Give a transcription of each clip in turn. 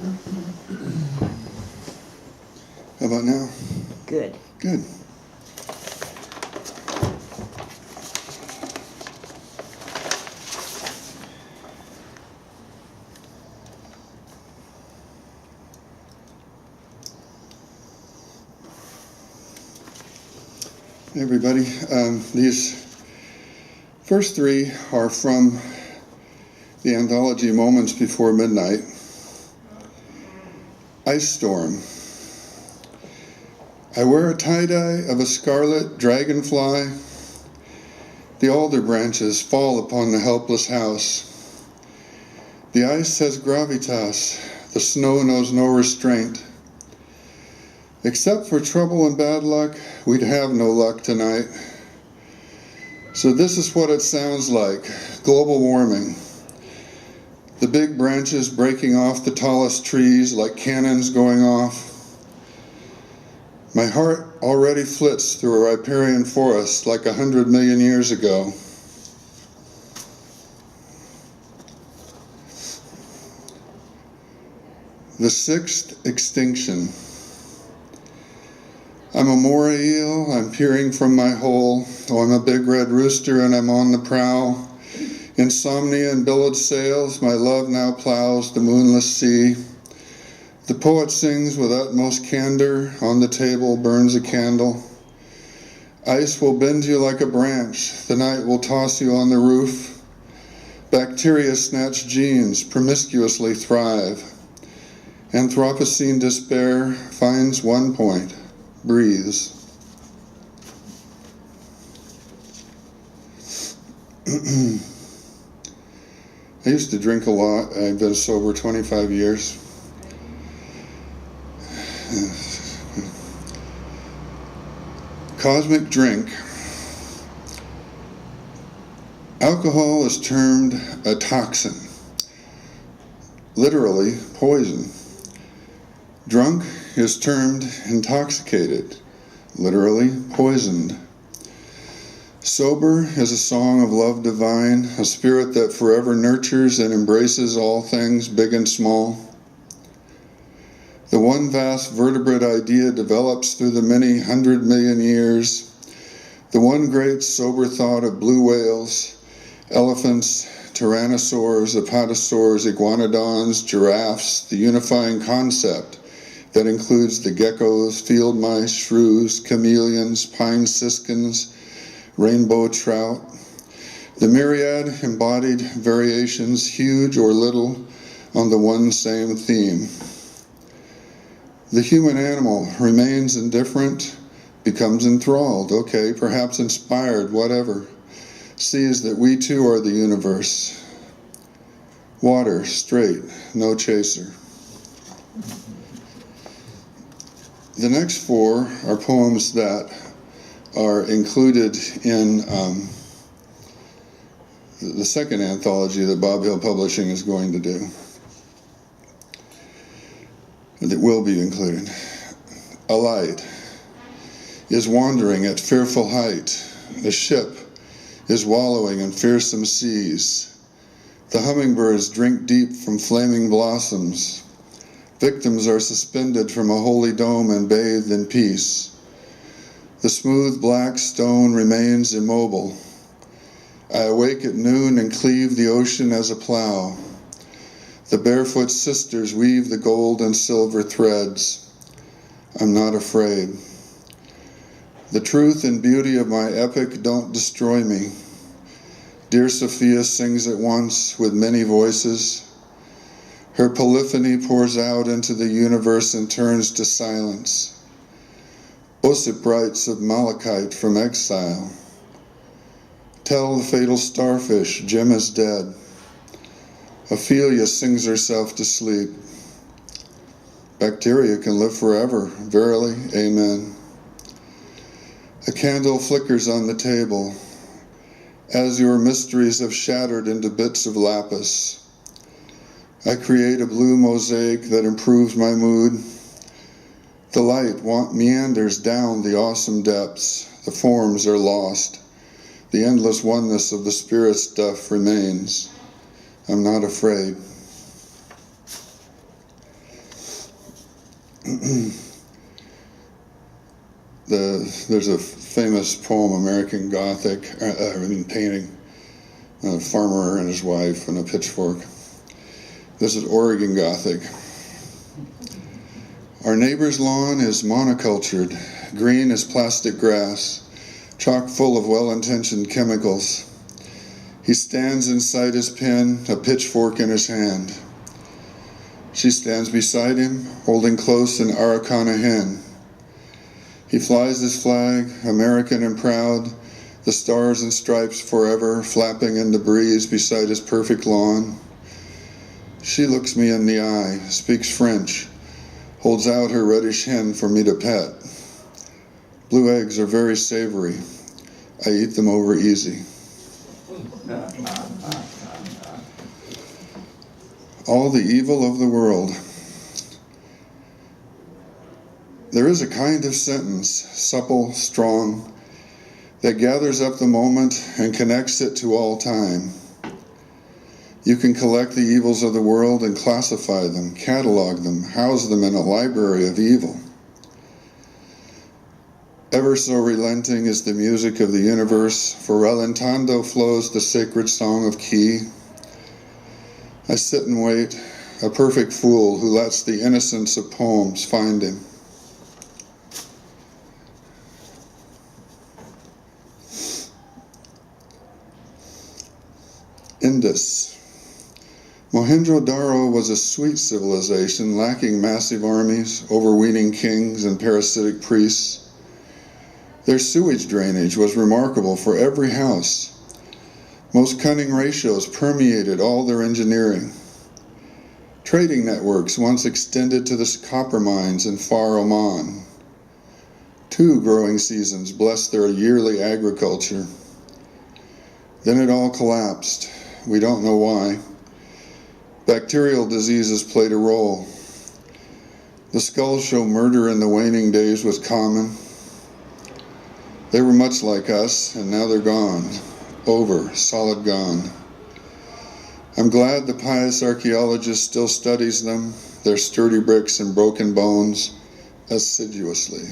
How about now? Good. Good. Hey everybody, these first three are from the anthology Moments Before Midnight. Ice Storm. I wear a tie-dye of a scarlet dragonfly. The alder branches fall upon the helpless house. The ice has gravitas. The snow knows no restraint. Except for trouble and bad luck, we'd have no luck tonight. So this is what it sounds like, global warming. The big branches breaking off the tallest trees like cannons going off. My heart already flits through a riparian forest like 100 million years ago. The sixth extinction. I'm a moray eel, I'm peering from my hole. Oh, I'm a big red rooster and I'm on the prowl. Insomnia and billowed sails, my love now plows the moonless sea. The poet sings with utmost candor, on the table burns a candle. Ice will bend you like a branch, the night will toss you on the roof. Bacteria snatch genes, promiscuously thrive. Anthropocene despair finds one point, breathes. I used to drink a lot. I've been sober 25 years. Cosmic drink. Alcohol is termed a toxin, literally poison. Drunk is termed intoxicated, literally poisoned. Sober is a song of love divine, a spirit that forever nurtures and embraces all things big and small. The one vast vertebrate idea develops through the many 100 million years. The one great sober thought of blue whales, elephants, tyrannosaurs, apatosaurs, iguanodons, giraffes, the unifying concept that includes the geckos, field mice, shrews, chameleons, pine siskins, rainbow trout, the myriad embodied variations, huge or little, on the one same theme. The human animal remains indifferent, becomes enthralled, okay, perhaps inspired, whatever, sees that we too are the universe. Water, straight, no chaser. The next four are poems that are included in the second anthology that Bob Hill Publishing is going to do. That will be included. A light is wandering at fearful height. A ship is wallowing in fearsome seas. The hummingbirds drink deep from flaming blossoms. Victims are suspended from a holy dome and bathed in peace. The smooth black stone remains immobile. I awake at noon and cleave the ocean as a plow. The barefoot sisters weave the gold and silver threads. I'm not afraid. The truth and beauty of my epic don't destroy me. Dear Sophia sings at once with many voices. Her polyphony pours out into the universe and turns to silence. Osip writes of malachite from exile. Tell the fatal starfish Jim is dead. Ophelia sings herself to sleep. Bacteria can live forever, verily, amen. A candle flickers on the table. As your mysteries have shattered into bits of lapis, I create a blue mosaic that improves my mood. The light meanders down the awesome depths. The forms are lost. The endless oneness of the spirit stuff remains. I'm not afraid. There's a famous poem, American Gothic, painting, a farmer and his wife and a pitchfork. This is Oregon Gothic. Our neighbor's lawn is monocultured, green as plastic grass, chock full of well-intentioned chemicals. He stands inside his pen, a pitchfork in his hand. She stands beside him, holding close an Araucana hen. He flies his flag, American and proud, the stars and stripes forever flapping in the breeze beside his perfect lawn. She looks me in the eye, speaks French, holds out her reddish hen for me to pet. Blue eggs are very savory. I eat them over easy. All the evil of the world. There is a kind of sentence, supple, strong, that gathers up the moment and connects it to all time. You can collect the evils of the world and classify them, catalog them, house them in a library of evil. Ever so relenting is the music of the universe, for rallentando flows the sacred song of key. I sit and wait, a perfect fool who lets the innocence of poems find him. Indus. Mohenjo-daro was a sweet civilization lacking massive armies, overweening kings, and parasitic priests. Their sewage drainage was remarkable for every house. Most cunning ratios permeated all their engineering. Trading networks once extended to the copper mines in far Oman. 2 growing seasons blessed their yearly agriculture. Then it all collapsed. We don't know why. Bacterial diseases played a role. The skulls show murder in the waning days was common. They were much like us, and now they're gone. Over, solid gone. I'm glad the pious archaeologist still studies them, their sturdy bricks and broken bones, assiduously.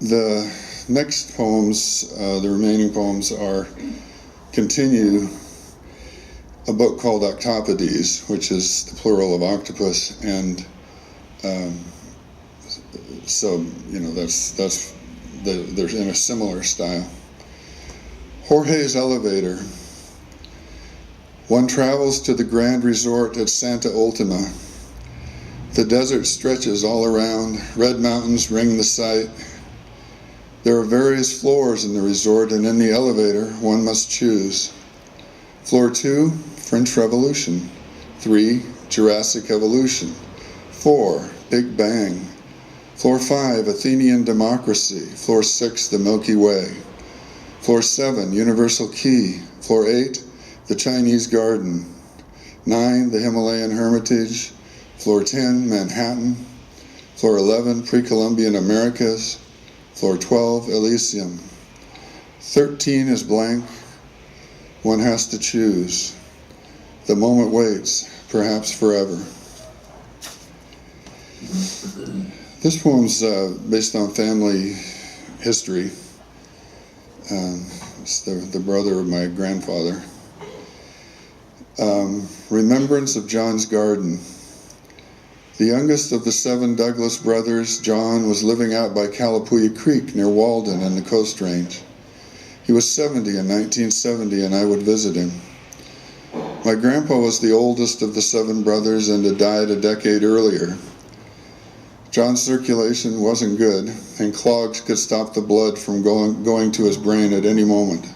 The next poems, the remaining poems, continue a book called Octopodes, which is the plural of octopus, and so they're in a similar style. Jorge's Elevator. One travels to the grand resort at Santa Ultima. The desert stretches all around. Red mountains ring the sight. There are various floors in the resort, and in the elevator, one must choose. Floor 2, French Revolution. 3, Jurassic Evolution. 4, Big Bang. Floor 5, Athenian Democracy. Floor 6, the Milky Way. Floor 7, Universal Key. Floor 8, the Chinese Garden. 9, the Himalayan Hermitage. Floor 10, Manhattan. Floor 11, Pre-Columbian Americas. Floor 12, Elysium. 13 is blank. One has to choose. The moment waits, perhaps forever. This poem's based on family history. It's the brother of my grandfather. Remembrance of John's Garden. The youngest of the 7 Douglas brothers, John, was living out by Calapooya Creek near Walden in the Coast Range. He was 70 in 1970, and I would visit him. My grandpa was the oldest of the 7 brothers and had died a decade earlier. John's circulation wasn't good, and clogs could stop the blood from going to his brain at any moment.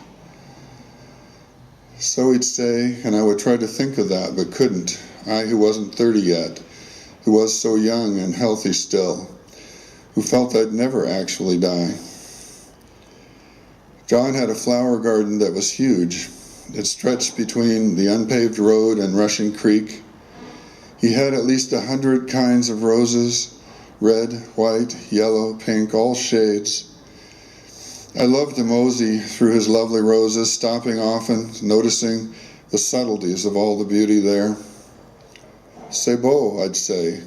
So he'd say, and I would try to think of that, but couldn't. I, who wasn't 30 yet, who was so young and healthy still, who felt I'd never actually die. John had a flower garden that was huge. It stretched between the unpaved road and rushing creek. He had at least 100 kinds of roses, red, white, yellow, pink, all shades. I loved to mosey through his lovely roses, stopping often, noticing the subtleties of all the beauty there. C'est beau, I'd say,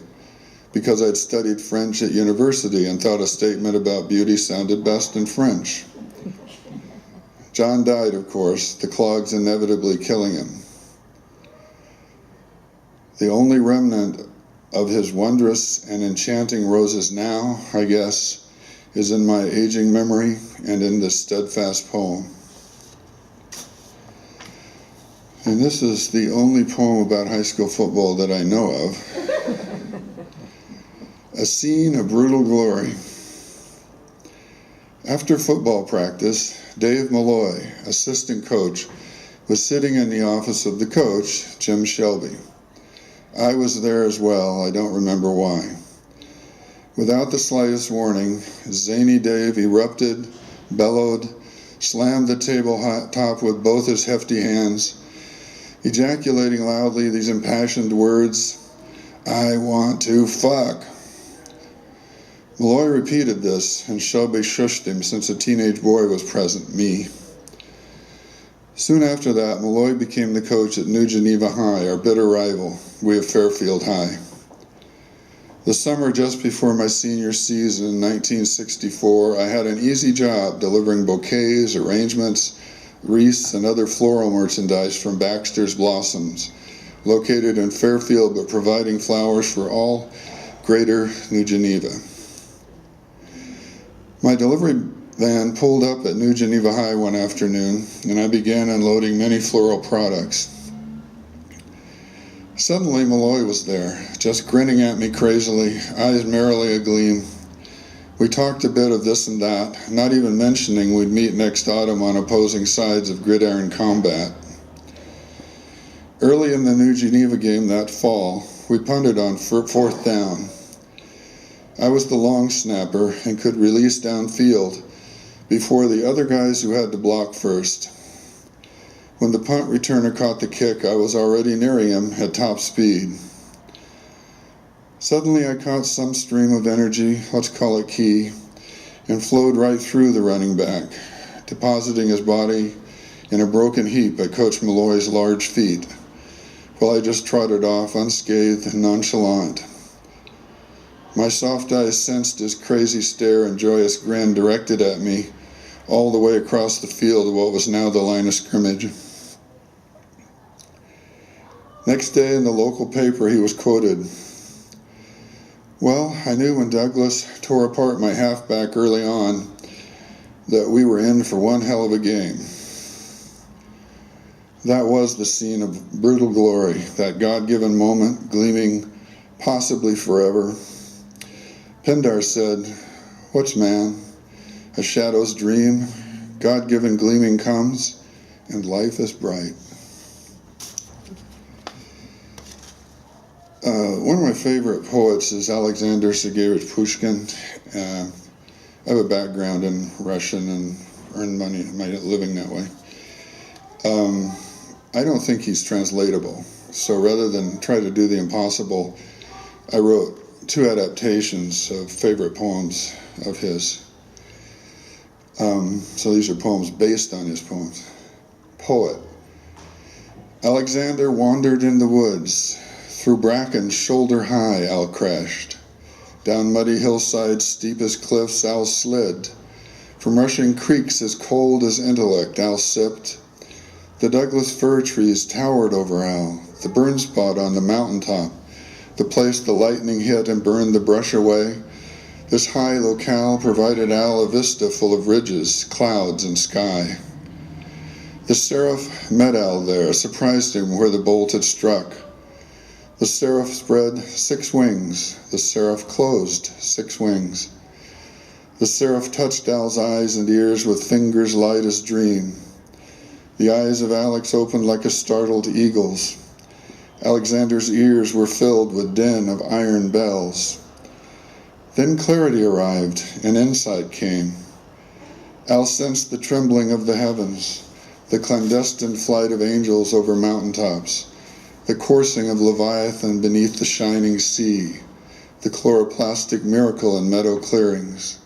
because I'd studied French at university and thought a statement about beauty sounded best in French. John died, of course, the clogs inevitably killing him. The only remnant of his wondrous and enchanting roses now, I guess, is in my aging memory and in this steadfast poem. And this is the only poem about high school football that I know of. A scene of brutal glory. After football practice, Dave Malloy, assistant coach, was sitting in the office of the coach, Jim Shelby. I was there as well, I don't remember why. Without the slightest warning, zany Dave erupted, bellowed, slammed the table top with both his hefty hands, ejaculating loudly these impassioned words, "I want to fuck." Malloy repeated this, and Shelby shushed him since a teenage boy was present, me. Soon after that, Malloy became the coach at New Geneva High, our bitter rival, we of Fairfield High. The summer just before my senior season in 1964, I had an easy job delivering bouquets, arrangements, wreaths, and other floral merchandise from Baxter's Blossoms, located in Fairfield but providing flowers for all greater New Geneva. My delivery van pulled up at New Geneva High one afternoon, and I began unloading many floral products. Suddenly, Malloy was there, just grinning at me crazily, eyes merrily agleam. We talked a bit of this and that, not even mentioning we'd meet next autumn on opposing sides of gridiron combat. Early in the New Geneva game that fall, we punted on fourth down. I was the long snapper and could release downfield before the other guys who had to block first. When the punt returner caught the kick, I was already nearing him at top speed. Suddenly I caught some stream of energy, let's call it ki, and flowed right through the running back, depositing his body in a broken heap at Coach Malloy's large feet, while I just trotted off unscathed and nonchalant. My soft eyes sensed his crazy stare and joyous grin directed at me all the way across the field of what was now the line of scrimmage. Next day in the local paper he was quoted, "Well, I knew when Douglas tore apart my halfback early on that we were in for one hell of a game." That was the scene of brutal glory, that God-given moment, gleaming possibly forever. Pindar said, "What's man? A shadow's dream, God-given gleaming comes, and life is bright." One of my favorite poets is Alexander Sergeyevich Pushkin. I have a background in Russian and earned money, my living that way. I don't think he's translatable, so rather than try to do the impossible, I wrote 2 adaptations of favorite poems of his. So these are poems based on his poems. Poet. Alexander wandered in the woods. Through bracken shoulder high Al crashed. Down muddy hillsides steep as cliffs Al slid. From rushing creeks as cold as intellect Al sipped. The Douglas fir trees towered over Al, the burn spot on the mountaintop, the place the lightning hit and burned the brush away. This high locale provided Al a vista full of ridges, clouds, and sky. The seraph met Al there, surprised him where the bolt had struck. The seraph spread 6 wings, the seraph closed 6 wings. The seraph touched Al's eyes and ears with fingers light as dream. The eyes of Alex opened like a startled eagle's. Alexander's ears were filled with din of iron bells. Then clarity arrived, and insight came. Al sensed the trembling of the heavens, the clandestine flight of angels over mountaintops, the coursing of Leviathan beneath the shining sea, the chloroplastic miracle in meadow clearings.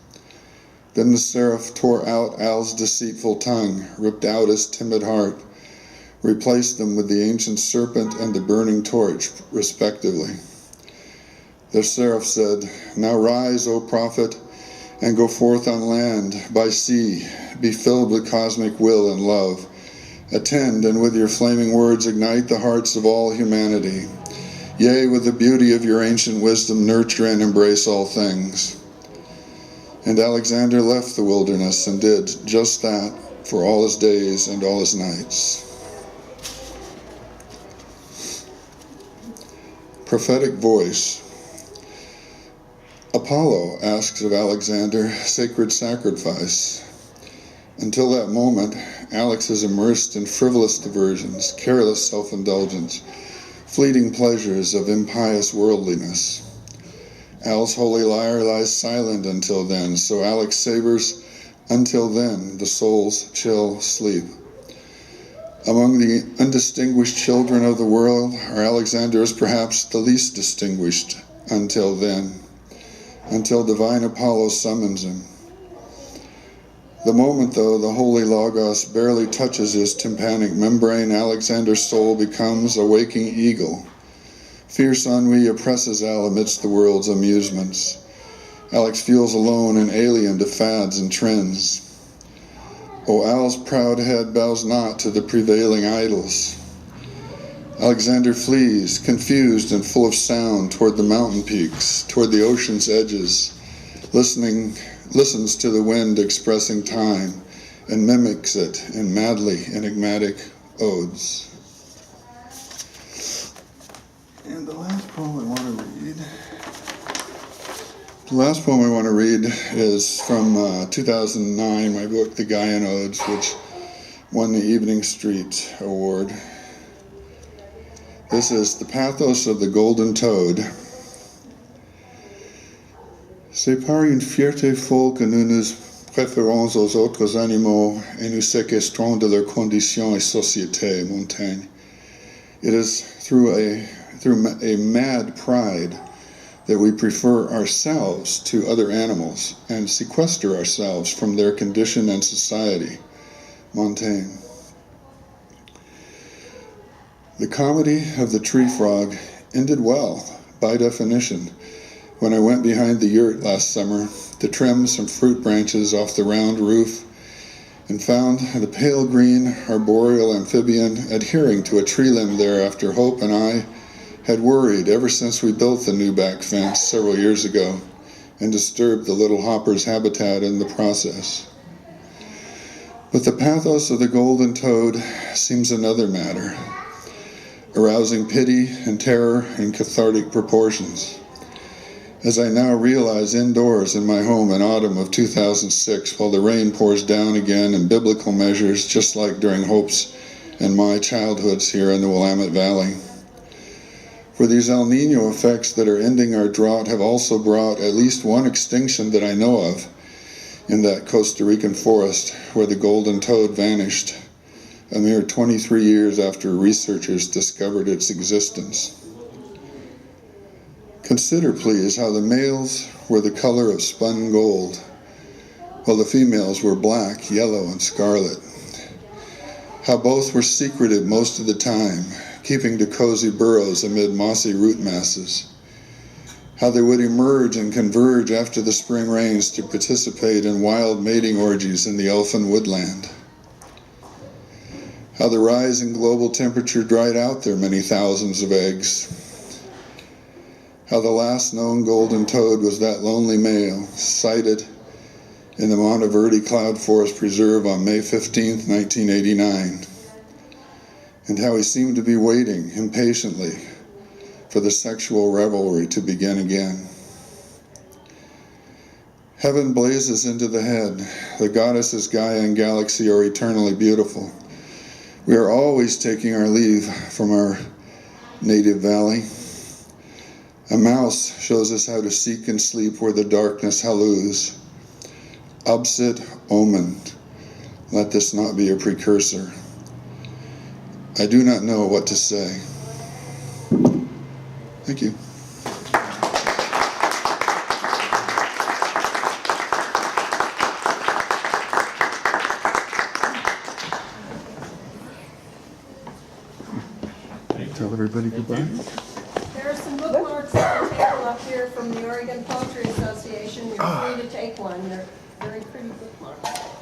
Then the seraph tore out Al's deceitful tongue, ripped out his timid heart, replaced them with the ancient serpent and the burning torch, respectively. The seraph said, "Now rise, O prophet, and go forth on land, by sea, be filled with cosmic will and love. Attend, and with your flaming words ignite the hearts of all humanity. Yea, with the beauty of your ancient wisdom, nurture and embrace all things." And Alexander left the wilderness and did just that for all his days and all his nights. Prophetic voice. Apollo asks of Alexander sacred sacrifice. Until that moment, Alex is immersed in frivolous diversions, careless self-indulgence, fleeting pleasures of impious worldliness. Al's holy lyre lies silent until then, so Alex savors, until then, the soul's chill sleep. Among the undistinguished children of the world, our Alexander is perhaps the least distinguished until then, until divine Apollo summons him. The moment, though, the holy Logos barely touches his tympanic membrane, Alexander's soul becomes a waking eagle. Fierce ennui oppresses Al amidst the world's amusements. Alex feels alone and alien to fads and trends. O Al's proud head bows not to the prevailing idols. Alexander flees, confused and full of sound, toward the mountain peaks, toward the ocean's edges, listens to the wind expressing time, and mimics it in madly enigmatic odes. And the last poem I want to read is from 2009, my book, The Gaian Odes, which won the Evening Street Award. This is The Pathos of the Golden Toad. C'est par une fierté folle que nous nous préférons aux autres animaux et nous séquestrons de leurs conditions et société, Montaigne. It is through a mad pride that we prefer ourselves to other animals and sequester ourselves from their condition and society, Montaigne. The comedy of the tree frog ended well, by definition, when I went behind the yurt last summer to trim some fruit branches off the round roof and found the pale green arboreal amphibian adhering to a tree limb there after Hope and I had worried ever since we built the new back fence several years ago and disturbed the little hopper's habitat in the process. But the pathos of the golden toad seems another matter, arousing pity and terror in cathartic proportions. As I now realize indoors in my home in autumn of 2006, while the rain pours down again in biblical measures, just like during Hope's and my childhoods here in the Willamette Valley. For these El Nino effects that are ending our drought have also brought at least one extinction that I know of in that Costa Rican forest where the golden toad vanished, a mere 23 years after researchers discovered its existence. Consider, please, how the males were the color of spun gold, while the females were black, yellow, and scarlet. How both were secretive most of the time, keeping to cozy burrows amid mossy root masses. How they would emerge and converge after the spring rains to participate in wild mating orgies in the elfin woodland. How the rise in global temperature dried out their many thousands of eggs. How the last known golden toad was that lonely male, sighted in the Monteverde Cloud Forest Preserve on May 15, 1989, and how he seemed to be waiting impatiently for the sexual revelry to begin again. Heaven blazes into the head. The goddesses Gaia and Galaxy are eternally beautiful. We are always taking our leave from our native valley. A mouse shows us how to seek and sleep where the darkness halloos. Obsit omen. Let this not be a precursor. I do not know what to say. Thank you. Tell everybody goodbye. There are some bookmarks on the table up here from the Oregon Poetry Association. You're free to take one. They're very pretty bookmarks.